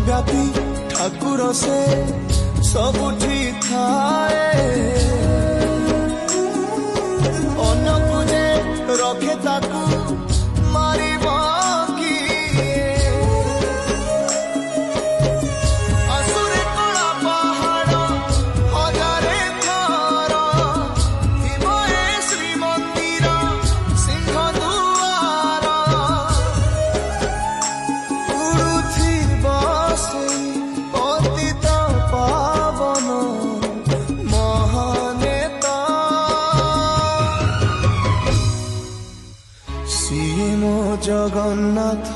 व्यापी ठाकुर से सबुठी थाए अन्यकु जे रखे ताकू मारिब किए असुरे कला पहाड़ हजारे थर थिब ए श्रीमंदिर सिंह दुआर उड़ुथिब सेई पतित पावन महानेता सिए मो जगन्नाथ